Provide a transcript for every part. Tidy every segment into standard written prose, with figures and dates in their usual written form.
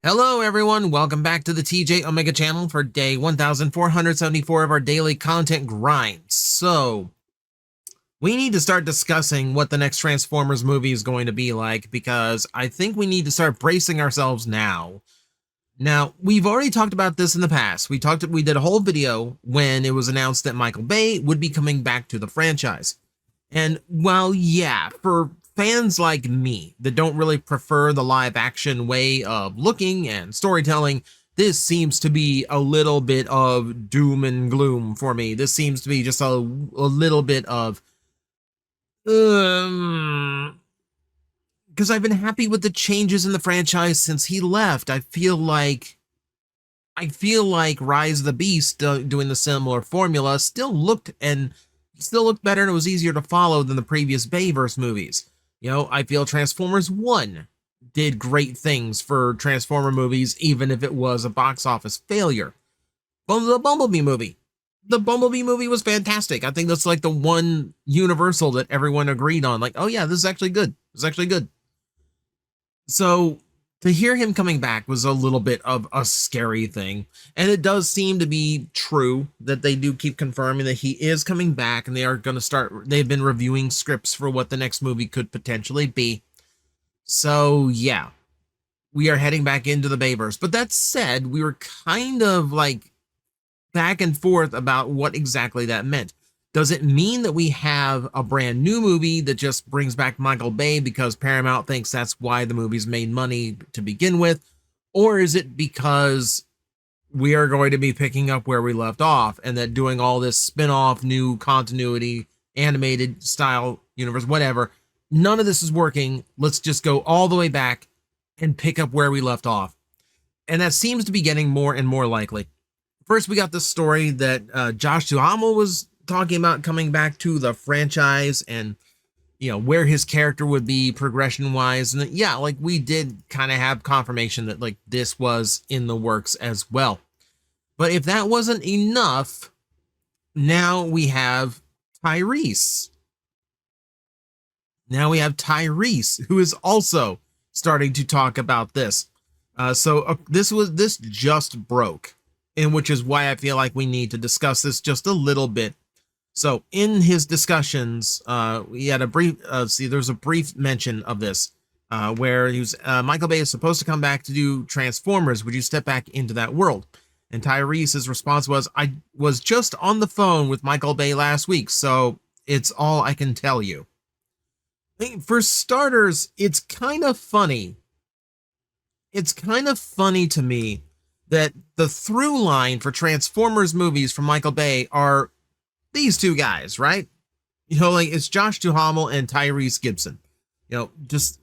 Hello everyone, welcome back to the TJOmega channel for day 1474 of our daily content grind. So, we need to start discussing what the next Transformers movie is going to be like, because I think we need to start bracing ourselves now. Now, we've already talked about this in the past. We did a whole video when it was announced that Michael Bay would be coming back to the franchise. And while, yeah, for fans like me that don't really prefer the live action way of looking and storytelling, this seems to be a little bit of doom and gloom for me. This seems to be just a little bit of, because I've been happy with the changes in the franchise since he left. I feel like Rise of the Beast doing the similar formula still looked better, and it was easier to follow than the previous Bayverse movies. You know, I feel Transformers 1 did great things for Transformer movies, even if it was a box office failure. The Bumblebee movie was fantastic. I think that's like the one universal that everyone agreed on. Like, oh yeah, this is actually good. It's actually good. So to hear him coming back was a little bit of a scary thing. And it does seem to be true that they do keep confirming that he is coming back, and they've been reviewing scripts for what the next movie could potentially be. So yeah, we are heading back into the Bayverse. But that said, we were kind of like back and forth about what exactly that meant. Does it mean that we have a brand new movie that just brings back Michael Bay because Paramount thinks that's why the movie's made money to begin with? Or is it because we are going to be picking up where we left off, and that doing all this spin-off, new continuity, animated style universe, whatever, none of this is working. Let's just go all the way back and pick up where we left off. And that seems to be getting more and more likely. First, we got this story that Josh Duhamel was talking about coming back to the franchise, and you know, where his character would be progression wise. And yeah, like, we did kind of have confirmation that like this was in the works as well. But if that wasn't enough, now we have Tyrese. Who is also starting to talk about this. This just broke, and which is why I feel like we need to discuss this just a little bit. So in his discussions, we had a brief, there's a brief mention of this, where Michael Bay is supposed to come back to do Transformers. Would you step back into that world? And Tyrese's response was, I was just on the phone with Michael Bay last week, so it's all I can tell you. For starters, it's kind of funny. It's kind of funny to me that the through line for Transformers movies from Michael Bay are these two guys, right? You know, like, it's Josh Duhamel and Tyrese Gibson. You know, just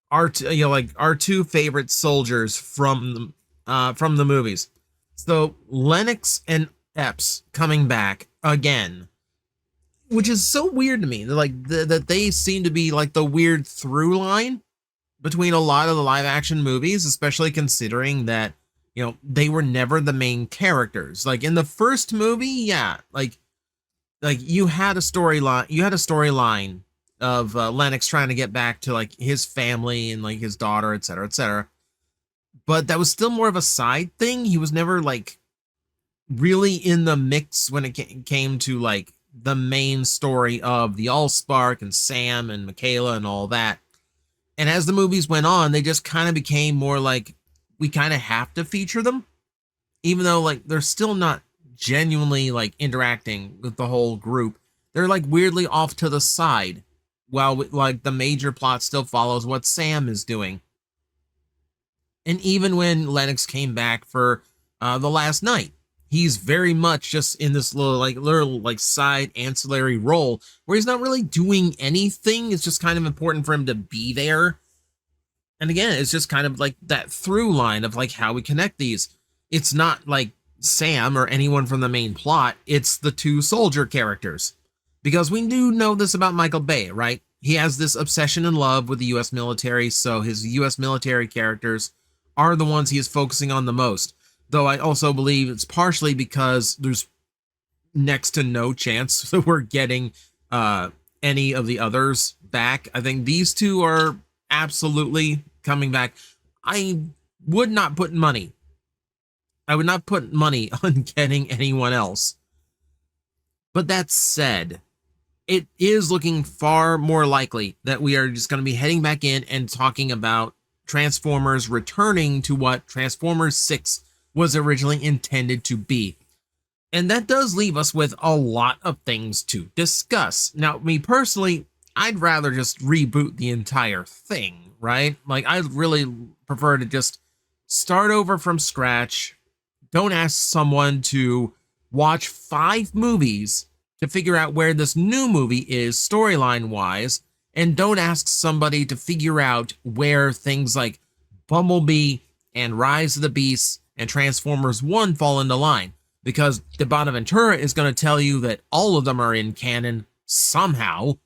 our two favorite soldiers from the movies. So Lennox and Epps coming back again, which is so weird to me. That they seem to be like the weird through line between a lot of the live action movies, especially considering that, you know, they were never the main characters. Like in the first movie, yeah, like you had a storyline of Lennox trying to get back to like his family and like his daughter, etc., etc. But that was still more of a side thing. He was never like really in the mix when it came to like the main story of the Allspark and Sam and Michaela and all that. And as the movies went on, they just kind of became more like, we kind of have to feature them, even though like they're still not genuinely like interacting with the whole group. They're like weirdly off to the side, while like the major plot still follows what Sam is doing. And even when Lennox came back for the last night, he's very much just in this little side ancillary role where he's not really doing anything. It's just kind of important for him to be there. And again, it's just kind of like that through line of like how we connect these. It's not like Sam or anyone from the main plot. It's the two soldier characters. Because we do know this about Michael Bay, right? He has this obsession and love with the U.S. military, so his U.S. military characters are the ones he is focusing on the most. Though I also believe it's partially because there's next to no chance that we're getting any of the others back. I think these two are absolutely coming back. I would not put money. I would not put money on getting anyone else. But that said, it is looking far more likely that we are just going to be heading back in and talking about Transformers returning to what Transformers 6 was originally intended to be. And that does leave us with a lot of things to discuss. Now, me personally, I'd rather just reboot the entire thing, right? Like, I really prefer to just start over from scratch. Don't ask someone to watch 5 movies to figure out where this new movie is storyline-wise, and don't ask somebody to figure out where things like Bumblebee and Rise of the Beasts and Transformers 1 fall into line, because Bonaventura is going to tell you that all of them are in canon somehow,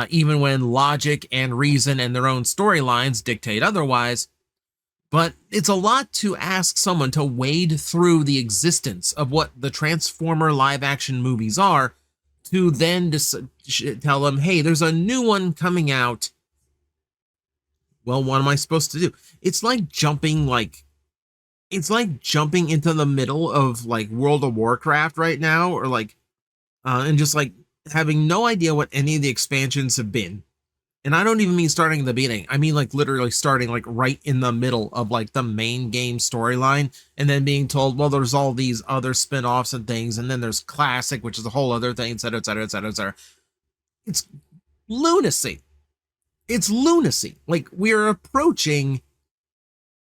even when logic and reason and their own storylines dictate otherwise. But it's a lot to ask someone to wade through the existence of what the Transformer live-action movies are, to then tell them, hey, there's a new one coming out. Well, what am I supposed to do? It's like jumping into the middle of like World of Warcraft right now, or like, and just like having no idea what any of the expansions have been. And I don't even mean starting at the beginning. I mean like literally starting like right in the middle of like the main game storyline, and then being told, well, there's all these other spin-offs and things, and then there's Classic, which is a whole other thing, etc., etc., etc., etc. It's lunacy. It's lunacy. Like, we are approaching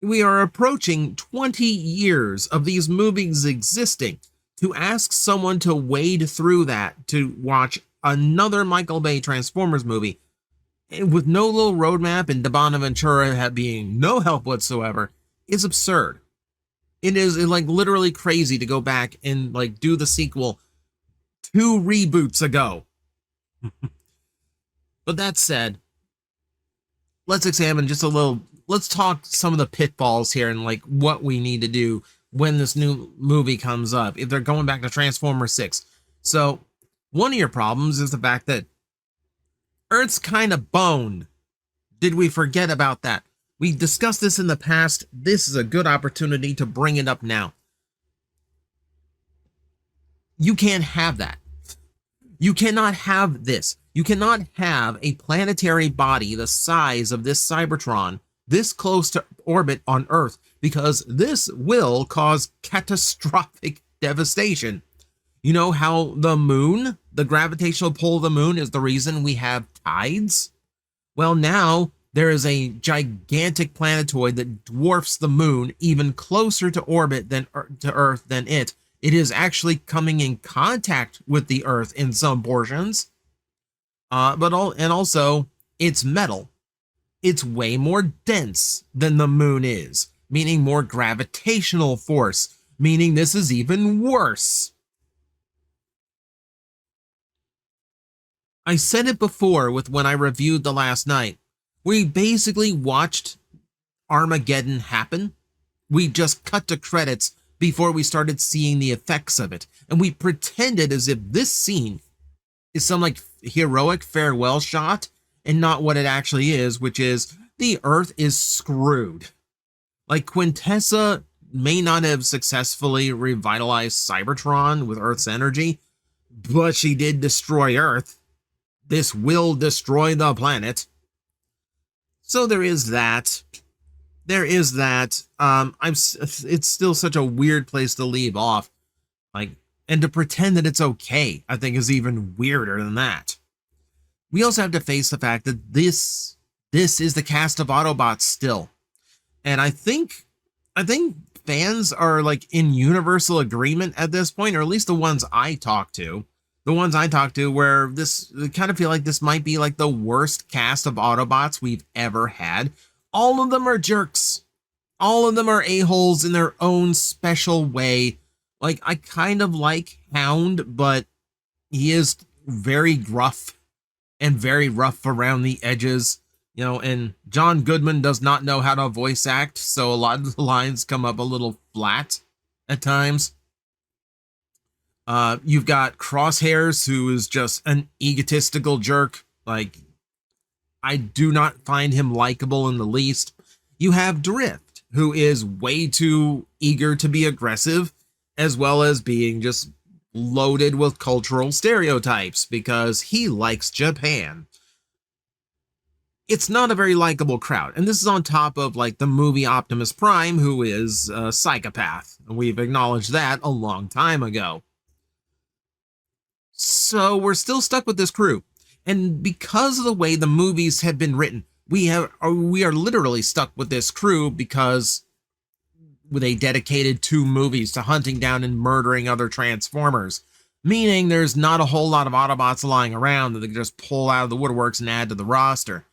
20 years of these movies existing. To ask someone to wade through that to watch another Michael Bay Transformers movie with no little roadmap and Bonaventura being no help whatsoever is absurd. It is like literally crazy to go back and like do the sequel 2 reboots ago. But that said, let's examine just a little, let's talk some of the pitfalls here and like what we need to do when this new movie comes up, if they're going back to Transformers 6. So one of your problems is the fact that Earth's kind of boned. Did we forget about that? We discussed this in the past. This is a good opportunity to bring it up now. You can't have that. You cannot have this. You cannot have a planetary body the size of this Cybertron this close to orbit on Earth, because this will cause catastrophic devastation. You know how the moon, the gravitational pull of the moon, is the reason we have tides? Well, now there is a gigantic planetoid that dwarfs the moon even closer to orbit than to Earth than it. It is actually coming in contact with the Earth in some portions. And also it's metal. It's way more dense than the moon is, meaning more gravitational force, meaning this is even worse. I said it before with when I reviewed The Last Night. We basically watched Armageddon happen. We just cut to credits before we started seeing the effects of it, and we pretended as if this scene is some like heroic farewell shot and not what it actually is, which is the Earth is screwed. Like, Quintessa may not have successfully revitalized Cybertron with Earth's energy, but she did destroy Earth. This will destroy the planet. So there is that. There is that. It's still such a weird place to leave off. Like, and to pretend that it's okay, I think, is even weirder than that. We also have to face the fact that this is the cast of Autobots still. And I think fans are like in universal agreement at this point, or at least the ones I talk to. The ones I talk to, where this kind of feel like this might be like the worst cast of Autobots we've ever had. All of them are jerks. All of them are a-holes in their own special way. Like, I kind of like Hound, but he is very gruff and very rough around the edges, you know, and John Goodman does not know how to voice act, so a lot of the lines come up a little flat at times. You've got Crosshairs, who is just an egotistical jerk. Like, I do not find him likable in the least. You have Drift, who is way too eager to be aggressive, as well as being just loaded with cultural stereotypes because he likes Japan. It's not a very likable crowd. And this is on top of like the movie Optimus Prime, who is a psychopath. And we've acknowledged that a long time ago. So we're still stuck with this crew. And because of the way the movies have been written, we are literally stuck with this crew because they dedicated 2 movies to hunting down and murdering other Transformers. Meaning there's not a whole lot of Autobots lying around that they can just pull out of the woodworks and add to the roster.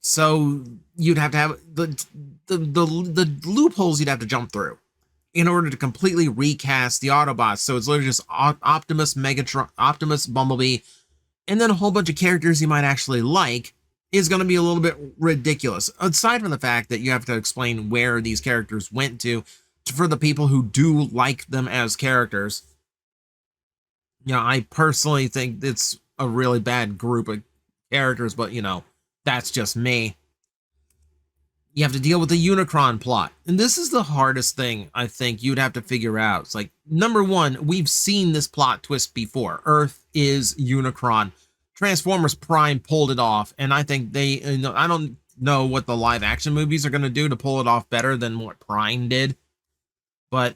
So you'd have to have the loopholes you'd have to jump through in order to completely recast the Autobots. So it's literally just Optimus, Megatron, Optimus, Bumblebee, and then a whole bunch of characters you might actually like is going to be a little bit ridiculous. Aside from the fact that you have to explain where these characters went to for the people who do like them as characters. You know, I personally think it's a really bad group of characters, but you know, that's just me. You have to deal with the Unicron plot. And this is the hardest thing I think you'd have to figure out. It's like, number one, we've seen this plot twist before. Earth is Unicron. Transformers Prime pulled it off. And I think I don't know what the live action movies are going to do to pull it off better than what Prime did. But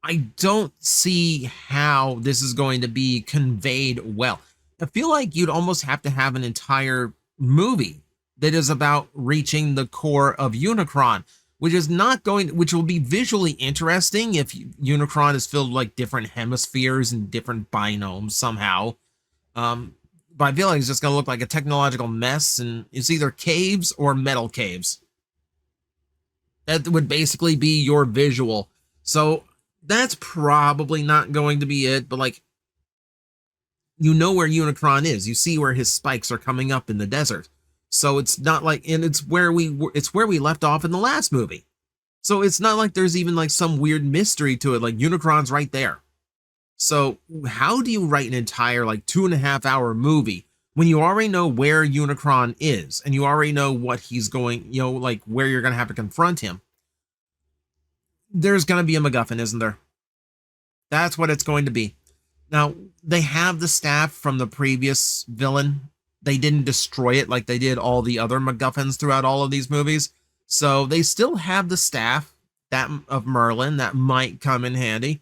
I don't see how this is going to be conveyed well. I feel like you'd almost have to have an entire movie that is about reaching the core of Unicron, which will be visually interesting if Unicron is filled with like different hemispheres and different binomes somehow. But I feel like it's just going to look like a technological mess, and it's either caves or metal caves. That would basically be your visual. So that's probably not going to be it, but like, you know where Unicron is. You see where his spikes are coming up in the desert. So it's not like, and it's where we left off in the last movie. So it's not like there's even like some weird mystery to it. Like Unicron's right there. So how do you write an entire like 2.5-hour movie when you already know where Unicron is and you already know what he's going, you know, like where you're going to have to confront him? There's going to be a MacGuffin, isn't there? That's what it's going to be. Now, they have the staff from the previous villain. They didn't destroy it like they did all the other MacGuffins throughout all of these movies. So they still have the staff of Merlin that might come in handy.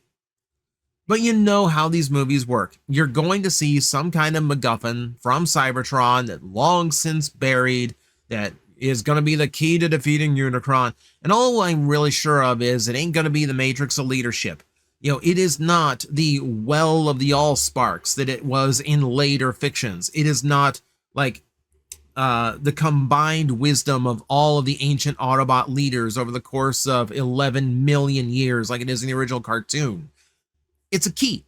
But you know how these movies work. You're going to see some kind of MacGuffin from Cybertron that long since buried, that is going to be the key to defeating Unicron. And all I'm really sure of is it ain't going to be the Matrix of Leadership. You know, it is not the Well of the Allsparks that it was in later fictions. It is not like the combined wisdom of all of the ancient Autobot leaders over the course of 11 million years like it is in the original cartoon. It's a key.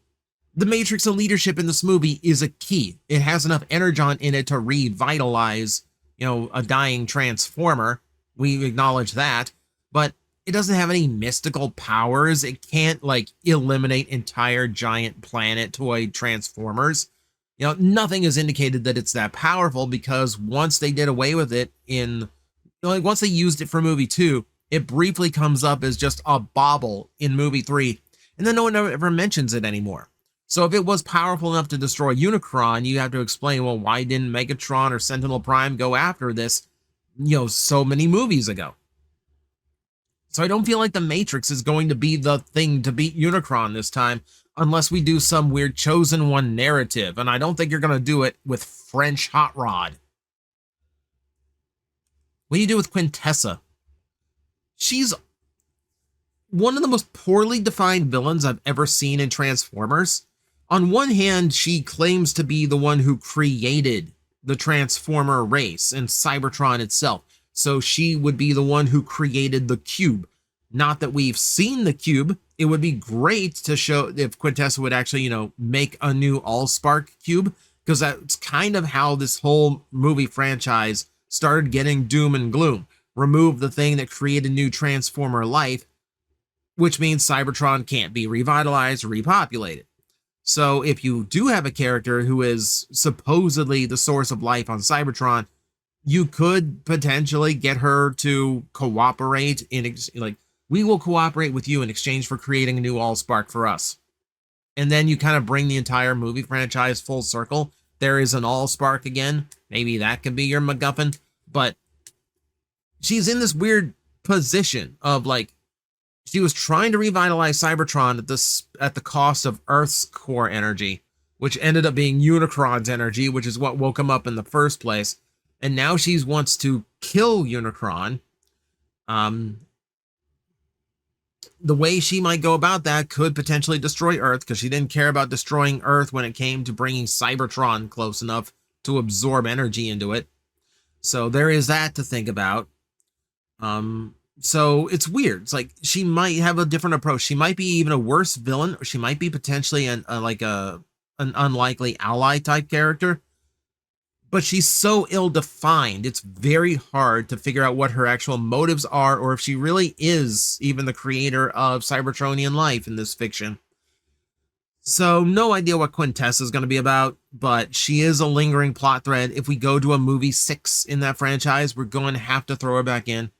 The Matrix of Leadership in this movie is a key. It has enough energon in it to revitalize, you know, a dying Transformer. We acknowledge that. But it doesn't have any mystical powers. It can't, like, eliminate entire giant planetoid Transformers. You know, nothing has indicated that it's that powerful, because once they did away with it once they used it for movie 2, it briefly comes up as just a bauble in movie 3, and then no one ever mentions it anymore. So if it was powerful enough to destroy Unicron, you have to explain, well, why didn't Megatron or Sentinel Prime go after this, you know, so many movies ago? So I don't feel like the Matrix is going to be the thing to beat Unicron this time, unless we do some weird chosen one narrative, and I don't think you're going to do it with French Hot Rod. What do you do with Quintessa? She's one of the most poorly defined villains I've ever seen in Transformers. On one hand, she claims to be the one who created the Transformer race and Cybertron itself. So she would be the one who created the cube. Not that we've seen the cube. It would be great to show if Quintessa would actually, you know, make a new Allspark cube, because that's kind of how this whole movie franchise started getting doom and gloom. Remove the thing that created new Transformer life, which means Cybertron can't be revitalized or repopulated. So if you do have a character who is supposedly the source of life on Cybertron, You could potentially get her to cooperate like, we will cooperate with you in exchange for creating a new Allspark for us. And then you kind of bring the entire movie franchise full circle. There is an Allspark again. Maybe that could be your MacGuffin. But she's in this weird position of like, she was trying to revitalize Cybertron at the cost of Earth's core energy, which ended up being Unicron's energy, which is what woke him up in the first place. And now she wants to kill Unicron. The way she might go about that could potentially destroy Earth, because she didn't care about destroying Earth when it came to bringing Cybertron close enough to absorb energy into it. So there is that to think about. So it's weird. It's like she might have a different approach. She might be even a worse villain, or she might be potentially an unlikely ally type character. But she's so ill-defined, it's very hard to figure out what her actual motives are, or if she really is even the creator of Cybertronian life in this fiction. So no idea what Quintessa is going to be about, but she is a lingering plot thread. If we go to a movie 6 in that franchise, we're going to have to throw her back in.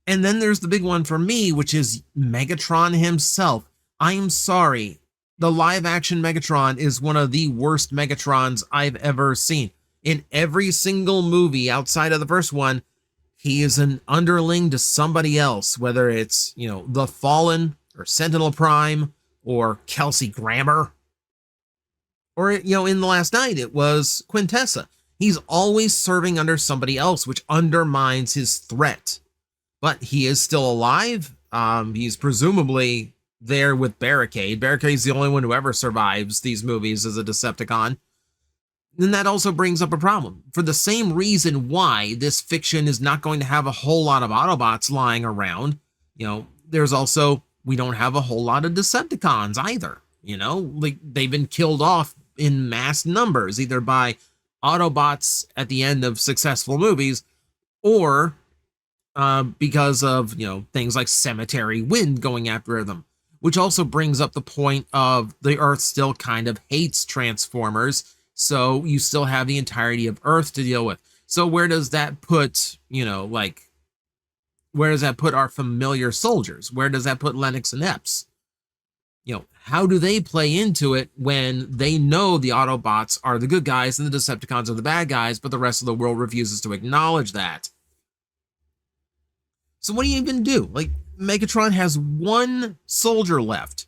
And then there's the big one for me, which is Megatron himself. I am sorry, the live-action Megatron is one of the worst Megatrons I've ever seen. In every single movie outside of the first one, he is an underling to somebody else, whether it's, the Fallen or Sentinel Prime or Kelsey Grammer. Or, in The Last Night, it was Quintessa. He's always serving under somebody else, which undermines his threat. But he is still alive. He's presumably there with Barricade. Barricade's the only one who ever survives these movies as a Decepticon. Then that also brings up a problem. For the same reason why this fiction is not going to have a whole lot of Autobots lying around, there's also, we don't have a whole lot of Decepticons either. Like, they've been killed off in mass numbers, either by Autobots at the end of successful movies, or because of, things like Cemetery Wind going after them. Which also brings up the point of the Earth still kind of hates Transformers, so you still have the entirety of Earth to deal with. So where does that put, where does that put our familiar soldiers? Where does that put Lennox and Epps? How do they play into it when they know the Autobots are the good guys and the Decepticons are the bad guys, but the rest of the world refuses to acknowledge that? So what do you even do? Like, Megatron has one soldier left.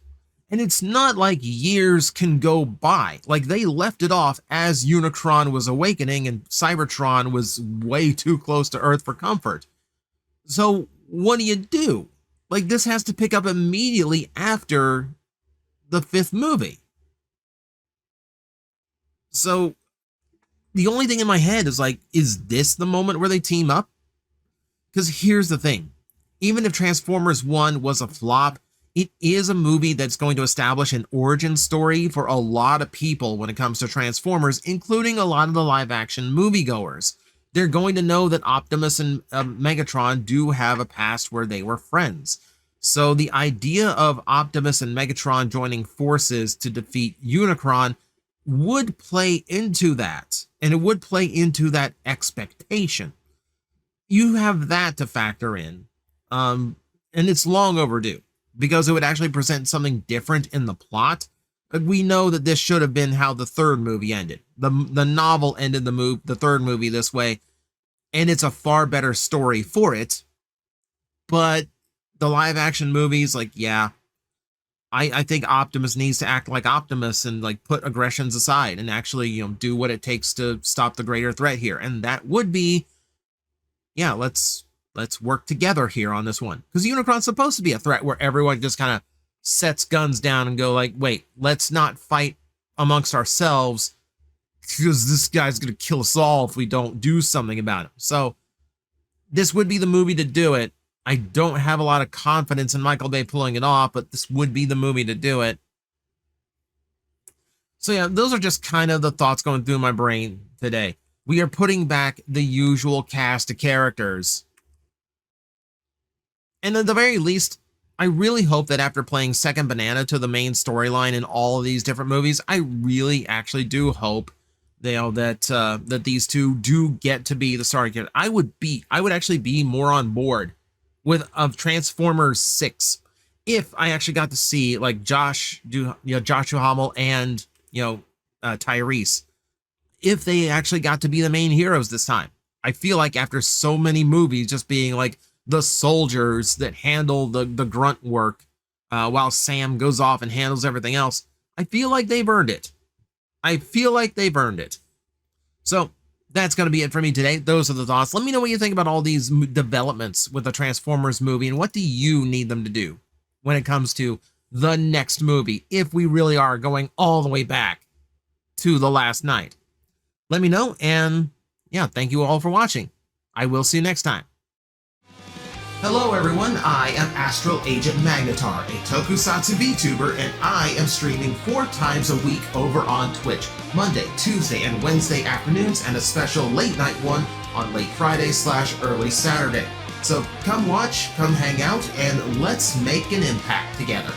And it's not like years can go by. Like, they left it off as Unicron was awakening and Cybertron was way too close to Earth for comfort. So what do? Like, this has to pick up immediately after the 5th movie. So the only thing in my head is like, is this the moment where they team up? Because here's the thing. Even if Transformers 1 was a flop, it is a movie that's going to establish an origin story for a lot of people when it comes to Transformers, including a lot of the live-action moviegoers. They're going to know that Optimus and Megatron do have a past where they were friends. So the idea of Optimus and Megatron joining forces to defeat Unicron would play into that, and it would play into that expectation. You have that to factor in, and it's long overdue, because it would actually present something different in the plot. But we know that this should have been how the 3rd movie ended. The novel ended the 3rd movie this way, and it's a far better story for it. But the live action movies, like, yeah, I think Optimus needs to act like Optimus and like put aggressions aside and actually, do what it takes to stop the greater threat here. And that would be, yeah, let's work together here on this one. Because Unicron's supposed to be a threat where everyone just kind of sets guns down and go like, wait, let's not fight amongst ourselves, because this guy's going to kill us all if we don't do something about him. So this would be the movie to do it. I don't have a lot of confidence in Michael Bay pulling it off, but this would be the movie to do it. So yeah, those are just kind of the thoughts going through my brain today. We are putting back the usual cast of characters. And at the very least, I really hope that after playing second banana to the main storyline in all of these different movies, I really actually do hope that these two do get to be the starting character. I would actually be more on board with of Transformers 6 if I actually got to see like Josh Duhamel and Tyrese, if they actually got to be the main heroes this time. I feel like after so many movies just being like the soldiers that handle the grunt work, while Sam goes off and handles everything else, I feel like they've earned it. So that's going to be it for me today. Those are the thoughts. Let me know what you think about all these developments with the Transformers movie, and what do you need them to do when it comes to the next movie, if we really are going all the way back to the last night. Let me know, and yeah, thank you all for watching. I will see you next time. Hello everyone, I am Astral Agent Magnetar, a Tokusatsu VTuber, and I am streaming 4 times a week over on Twitch, Monday, Tuesday, and Wednesday afternoons, and a special late night one on late Friday/early Saturday. So come watch, come hang out, and let's make an impact together.